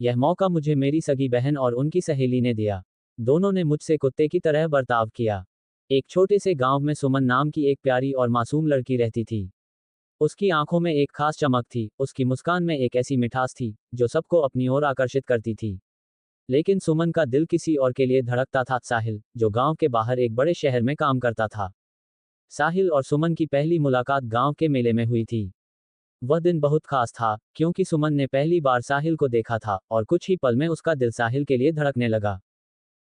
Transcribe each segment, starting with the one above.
यह मौका मुझे मेरी सगी बहन और उनकी सहेली ने दिया। दोनों ने मुझसे कुत्ते की तरह बर्ताव किया। एक छोटे से गांव में सुमन नाम की एक प्यारी और मासूम लड़की रहती थी। उसकी आंखों में एक खास चमक थी, उसकी मुस्कान में एक ऐसी मिठास थी जो सबको अपनी ओर आकर्षित करती थी। लेकिन सुमन का दिल किसी और के लिए धड़कता था, साहिल, जो गांव के बाहर एक बड़े शहर में काम करता था। साहिल और सुमन की पहली मुलाकात गांव के मेले में हुई थी। वह दिन बहुत खास था, क्योंकि सुमन ने पहली बार साहिल को देखा था और कुछ ही पल में उसका दिल साहिल के लिए धड़कने लगा।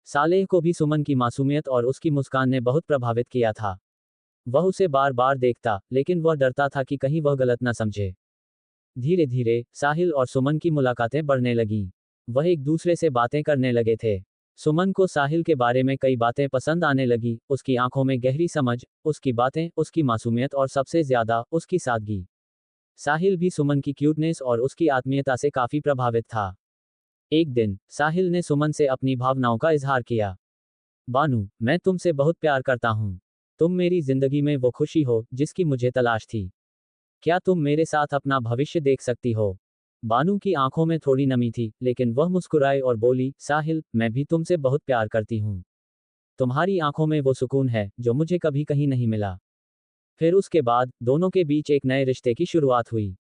सालेह को भी सुमन की मासूमियत और उसकी मुस्कान ने बहुत प्रभावित किया था। वह उसे बार बार देखता, लेकिन वह डरता था कि कहीं वह गलत न समझे। धीरे धीरे साहिल और सुमन की मुलाकातें बढ़ने लगीं। वह एक दूसरे से बातें करने लगे थे। सुमन को साहिल के बारे में कई बातें पसंद आने लगी, उसकी आंखों में गहरी समझ, उसकी बातें, उसकी मासूमियत और सबसे ज्यादा उसकी सादगी। साहिल भी सुमन की क्यूटनेस और उसकी आत्मीयता से काफी प्रभावित था। एक दिन साहिल ने सुमन से अपनी भावनाओं का इजहार किया। बानू, मैं तुमसे बहुत प्यार करता हूँ। तुम मेरी जिंदगी में वो खुशी हो जिसकी मुझे तलाश थी। क्या तुम मेरे साथ अपना भविष्य देख सकती हो? बानू की आंखों में थोड़ी नमी थी, लेकिन वह मुस्कुराई और बोली, साहिल, मैं भी तुमसे बहुत प्यार करती हूँ। तुम्हारी आंखों में वो सुकून है जो मुझे कभी कहीं नहीं मिला। फिर उसके बाद दोनों के बीच एक नए रिश्ते की शुरुआत हुई।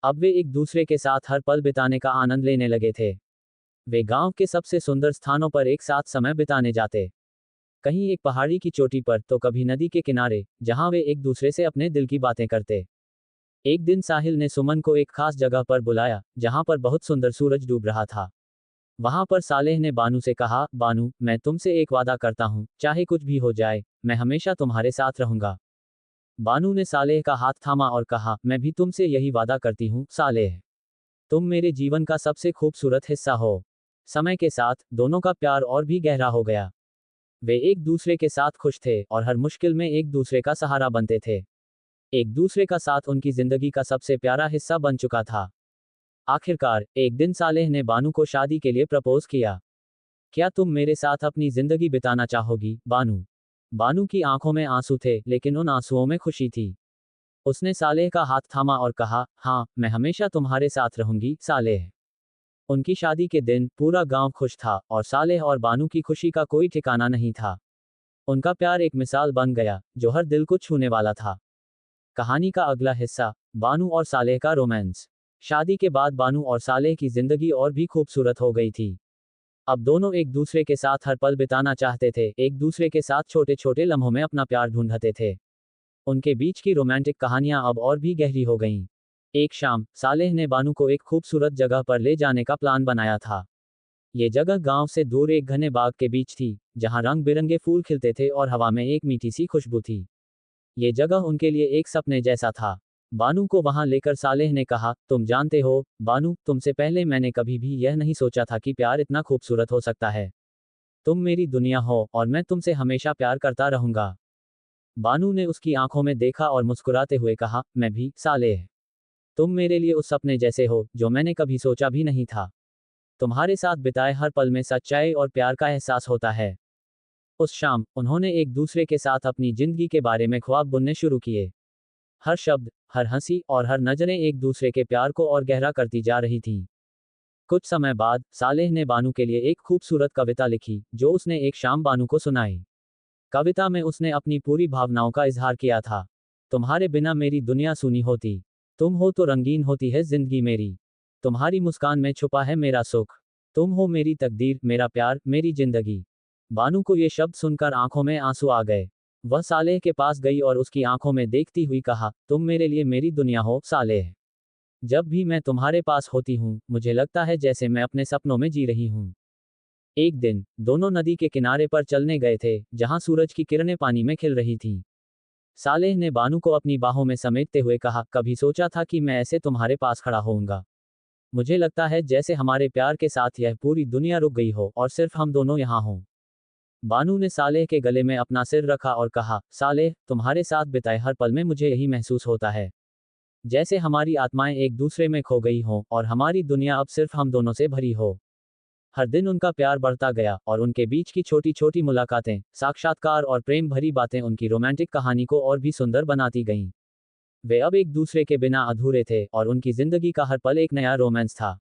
अब वे एक दूसरे के साथ हर पल बिताने का आनंद लेने लगे थे। वे गांव के सबसे सुंदर स्थानों पर एक साथ समय बिताने जाते। कहीं एक पहाड़ी की चोटी पर तो कभी नदी के किनारे, जहां वे एक दूसरे से अपने दिल की बातें करते। एक दिन साहिल ने सुमन को एक खास जगह पर बुलाया, जहां पर बहुत सुंदर सूरज डूब रहा था। वहां पर सालेह ने बानू से कहा, बानू, मैं तुमसे एक वादा करता हूं, चाहे कुछ भी हो जाए, मैं हमेशा तुम्हारे साथ रहूंगा। बानू ने सालेह का हाथ थामा और कहा, मैं भी तुमसे यही वादा करती हूँ, सालेह। तुम मेरे जीवन का सबसे खूबसूरत हिस्सा हो। समय के साथ दोनों का प्यार और भी गहरा हो गया। वे एक दूसरे के साथ खुश थे और हर मुश्किल में एक दूसरे का सहारा बनते थे। एक दूसरे का साथ उनकी जिंदगी का सबसे प्यारा हिस्सा बन चुका था। आखिरकार एक दिन सालेह ने बानू को शादी के लिए प्रपोज किया। क्या तुम मेरे साथ अपनी जिंदगी बिताना चाहोगी, बानू? बानू की आंखों में आंसू थे, लेकिन उन आंसुओं में खुशी थी। उसने सालेह का हाथ थामा और कहा, हाँ, मैं हमेशा तुम्हारे साथ रहूंगी, सालेह। उनकी शादी के दिन पूरा गांव खुश था और सालेह और बानू की खुशी का कोई ठिकाना नहीं था। उनका प्यार एक मिसाल बन गया, जो हर दिल को छूने वाला था। कहानी का अगला हिस्सा, बानू और सालेह का रोमांस। शादी के बाद बानू और सालेह की जिंदगी और भी खूबसूरत हो गई थी। अब दोनों एक दूसरे के साथ हर पल बिताना चाहते थे, एक दूसरे के साथ छोटे छोटे लम्हों में अपना प्यार ढूंढते थे। उनके बीच की रोमांटिक कहानियां अब और भी गहरी हो गईं। एक शाम सालेह ने बानू को एक खूबसूरत जगह पर ले जाने का प्लान बनाया था। ये जगह गांव से दूर एक घने बाग के बीच थी, जहां रंग बिरंगे फूल खिलते थे और हवा में एक मीठी सी खुशबू थी। ये जगह उनके लिए एक सपने जैसा था। बानू को वहां लेकर सालेह ने कहा, तुम जानते हो, बानू, तुमसे पहले मैंने कभी भी यह नहीं सोचा था कि प्यार इतना खूबसूरत हो सकता है। तुम मेरी दुनिया हो और मैं तुमसे हमेशा प्यार करता रहूंगा। बानू ने उसकी आंखों में देखा और मुस्कुराते हुए कहा, मैं भी, सालेह। तुम मेरे लिए उस सपने जैसे हो जो मैंने कभी सोचा भी नहीं था। तुम्हारे साथ बिताए हर पल में सच्चाई और प्यार का एहसास होता है। उस शाम उन्होंने एक दूसरे के साथ अपनी जिंदगी के बारे में ख्वाब बुनने शुरू किए। हर शब्द, हर हंसी और हर नजरें एक दूसरे के प्यार को और गहरा करती जा रही थीं। कुछ समय बाद सालेह ने बानू के लिए एक खूबसूरत कविता लिखी, जो उसने एक शाम बानू को सुनाई। कविता में उसने अपनी पूरी भावनाओं का इजहार किया था। तुम्हारे बिना मेरी दुनिया सूनी होती। तुम हो तो रंगीन होती है जिंदगी मेरी। तुम्हारी मुस्कान में छुपा है मेरा सुख। तुम हो मेरी तकदीर, मेरा प्यार, मेरी जिंदगी। बानू को ये शब्द सुनकर आंखों में आंसू आ गए। वह सालेह के पास गई और उसकी आंखों में देखती हुई कहा, तुम मेरे लिए मेरी दुनिया हो, सालेह। जब भी मैं तुम्हारे पास होती हूँ, मुझे लगता है जैसे मैं अपने सपनों में जी रही हूँ। एक दिन दोनों नदी के किनारे पर चलने गए थे, जहां सूरज की किरणें पानी में खिल रही थीं। सालेह ने बानू को अपनी बाहों में समेटते हुए कहा, कभी सोचा था कि मैं ऐसे तुम्हारे पास खड़ा होऊंगा। मुझे लगता है जैसे हमारे प्यार के साथ यह पूरी दुनिया रुक गई हो और सिर्फ हम दोनों यहाँ हों। बानू ने सालेह के गले में अपना सिर रखा और कहा, सालेह, तुम्हारे साथ बिताए हर पल में मुझे यही महसूस होता है, जैसे हमारी आत्माएं एक दूसरे में खो गई हों और हमारी दुनिया अब सिर्फ हम दोनों से भरी हो। हर दिन उनका प्यार बढ़ता गया और उनके बीच की छोटी छोटी मुलाकातें, साक्षात्कार और प्रेम भरी बातें उनकी रोमांटिक कहानी को और भी सुंदर बनाती गईं। वे अब एक दूसरे के बिना अधूरे थे और उनकी जिंदगी का हर पल एक नया रोमांस था।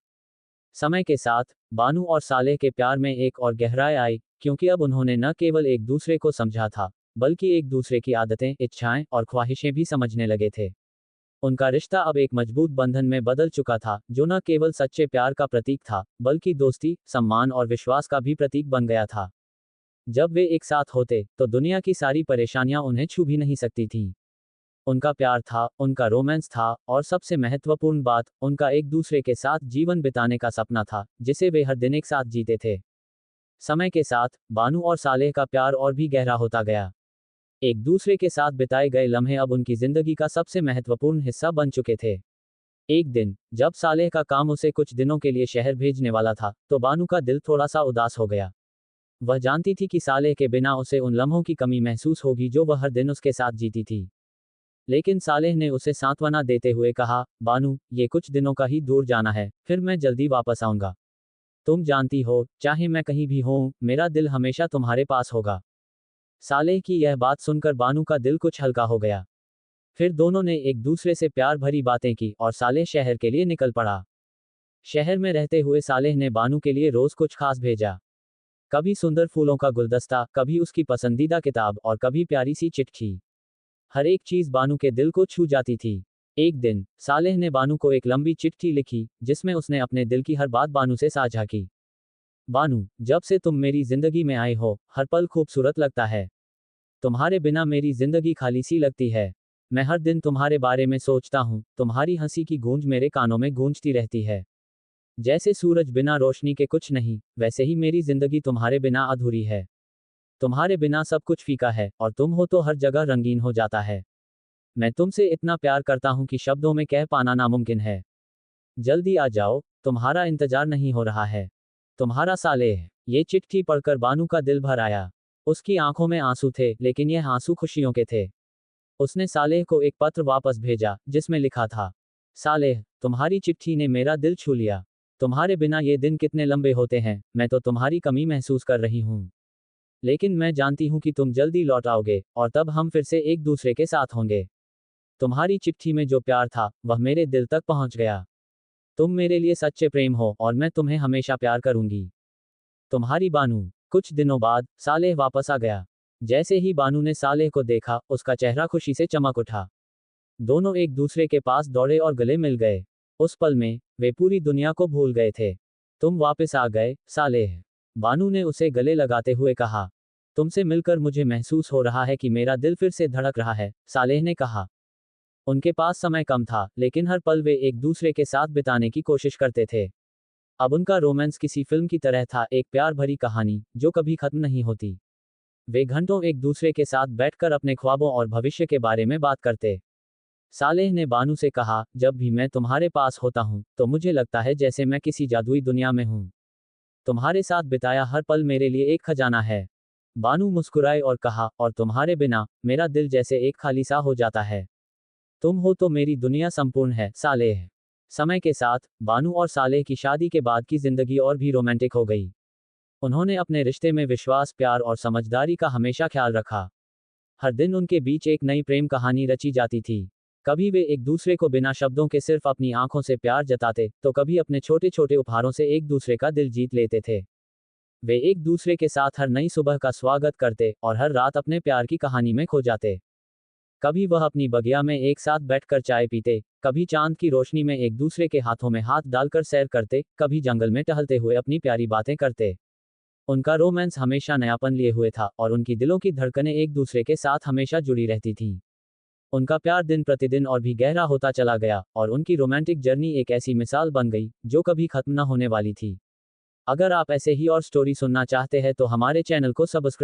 समय के साथ बानू और सालेह के प्यार में एक और गहराई आई, क्योंकि अब उन्होंने न केवल एक दूसरे को समझा था, बल्कि एक दूसरे की आदतें, इच्छाएं और ख्वाहिशें भी समझने लगे थे। उनका रिश्ता अब एक मजबूत बंधन में बदल चुका था, जो न केवल सच्चे प्यार का प्रतीक था, बल्कि दोस्ती, सम्मान और विश्वास का भी प्रतीक बन गया था। जब वे एक साथ होते, तो दुनिया की सारी परेशानियां उन्हें छू भी नहीं सकती थीं। उनका प्यार था, उनका रोमांस था, और सबसे महत्वपूर्ण बात, उनका एक दूसरे के साथ जीवन बिताने का सपना था, जिसे वे हर दिन एक साथ जीते थे। समय के साथ बानू और सालेह का प्यार और भी गहरा होता गया। एक दूसरे के साथ बिताए गए लम्हे अब उनकी जिंदगी का सबसे महत्वपूर्ण हिस्सा बन चुके थे। एक दिन, जब सालेह का काम उसे कुछ दिनों के लिए शहर भेजने वाला था, तो बानू का दिल थोड़ा सा उदास हो गया। वह जानती थी कि सालेह के बिना उसे उन लम्हों की कमी महसूस होगी जो वह हर दिन उसके साथ जीती थी। लेकिन सालेह ने उसे सांत्वना देते हुए कहा, बानू, ये कुछ दिनों का ही दूर जाना है, फिर मैं जल्दी वापस आऊंगा। तुम जानती हो, चाहे मैं कहीं भी हूं, मेरा दिल हमेशा तुम्हारे पास होगा। सालेह की यह बात सुनकर बानू का दिल कुछ हल्का हो गया। फिर दोनों ने एक दूसरे से प्यार भरी बातें की और सालेह शहर के लिए निकल पड़ा। शहर में रहते हुए सालेह ने बानू के लिए रोज कुछ खास भेजा। कभी सुंदर फूलों का गुलदस्ता, कभी उसकी पसंदीदा किताब और कभी प्यारी सी चिट्ठी। हर एक चीज बानू के दिल को छू जाती थी। एक दिन, सालेह ने बानू को एक लंबी चिट्ठी लिखी, जिसमें उसने अपने दिल की हर बात बानू से साझा की। बानू, जब से तुम मेरी जिंदगी में आए हो, हर पल खूबसूरत लगता है। तुम्हारे बिना मेरी जिंदगी खाली सी लगती है। मैं हर दिन तुम्हारे बारे में सोचता हूँ, तुम्हारी हंसी की गूंज मेरे कानों में गूंजती रहती है। जैसे सूरज बिना रोशनी के कुछ नहीं, वैसे ही मेरी जिंदगी तुम्हारे बिना अधूरी है। तुम्हारे बिना सब कुछ फीका है, और तुम हो तो हर जगह रंगीन हो जाता है। मैं तुमसे इतना प्यार करता हूं कि शब्दों में कह पाना नामुमकिन है। जल्दी आ जाओ, तुम्हारा इंतजार नहीं हो रहा है। तुम्हारा सालेह। ये चिट्ठी पढ़कर बानू का दिल भर आया। उसकी आंखों में आंसू थे, लेकिन यह आंसू खुशियों के थे। उसने सालेह को एक पत्र वापस भेजा, जिसमें लिखा था, सालेह, तुम्हारी चिट्ठी ने मेरा दिल छू लिया। तुम्हारे बिना ये दिन कितने लंबे होते हैं, मैं तो तुम्हारी कमी महसूस कर रही हूँ। लेकिन मैं जानती हूँ कि तुम जल्दी लौट आओगे, और तब हम फिर से एक दूसरे के साथ होंगे। तुम्हारी चिट्ठी में जो प्यार था, वह मेरे दिल तक पहुंच गया। तुम मेरे लिए सच्चे प्रेम हो, और मैं तुम्हें हमेशा प्यार करूंगी। तुम्हारी बानू। कुछ दिनों बाद सालेह वापस आ गया। जैसे ही बानू ने सालेह को देखा, उसका चेहरा खुशी से चमक उठा। दोनों एक दूसरे के पास दौड़े और गले मिल गए। उस पल में वे पूरी दुनिया को भूल गए थे। तुम वापस आ गए, सालेह। बानू ने उसे गले लगाते हुए कहा। तुमसे मिलकर मुझे महसूस हो रहा है कि मेरा दिल फिर से धड़क रहा है, सालेह ने कहा। उनके पास समय कम था, लेकिन हर पल वे एक दूसरे के साथ बिताने की कोशिश करते थे। अब उनका रोमांस किसी फिल्म की तरह था, एक प्यार भरी कहानी, जो कभी खत्म नहीं होती। वे घंटों एक दूसरे के साथ बैठकर अपने ख्वाबों और भविष्य के बारे में बात करते। सालेह ने बानू से कहा, जब भी मैं तुम्हारे पास होता हूँ, तो मुझे लगता है जैसे मैं किसी जादुई दुनिया में हूँ। तुम्हारे साथ बिताया हर पल मेरे लिए एक खजाना है। बानू मुस्कुराए और कहा, और तुम्हारे बिना मेरा दिल जैसे एक खाली सा हो जाता है। तुम हो तो मेरी दुनिया संपूर्ण है, सालेह। समय के साथ बानू और सालेह की शादी के बाद की जिंदगी और भी रोमांटिक हो गई। उन्होंने अपने रिश्ते में विश्वास, प्यार और समझदारी का हमेशा ख्याल रखा। हर दिन उनके बीच एक नई प्रेम कहानी रची जाती थी। कभी वे एक दूसरे को बिना शब्दों के सिर्फ अपनी आंखों से प्यार जताते, तो कभी अपने छोटे छोटे उपहारों से एक दूसरे का दिल जीत लेते थे। वे एक दूसरे के साथ हर नई सुबह का स्वागत करते, और हर रात अपने प्यार की कहानी में खो जाते। कभी वह अपनी बगिया में एक साथ बैठकर चाय पीते, कभी चांद की रोशनी में एक दूसरे के हाथों में हाथ डालकर सैर करते, कभी जंगल में टहलते हुए अपनी प्यारी बातें करते। उनका रोमांस हमेशा नयापन लिए हुए था, और उनकी दिलों की धड़कनें एक दूसरे के साथ हमेशा जुड़ी रहती थीं। उनका प्यार दिन प्रतिदिन और भी गहरा होता चला गया, और उनकी रोमांटिक जर्नी एक ऐसी मिसाल बन गई, जो कभी खत्म न होने वाली थी। अगर आप ऐसे ही और स्टोरी सुनना चाहते हैं तो हमारे चैनल को सब्सक्राइब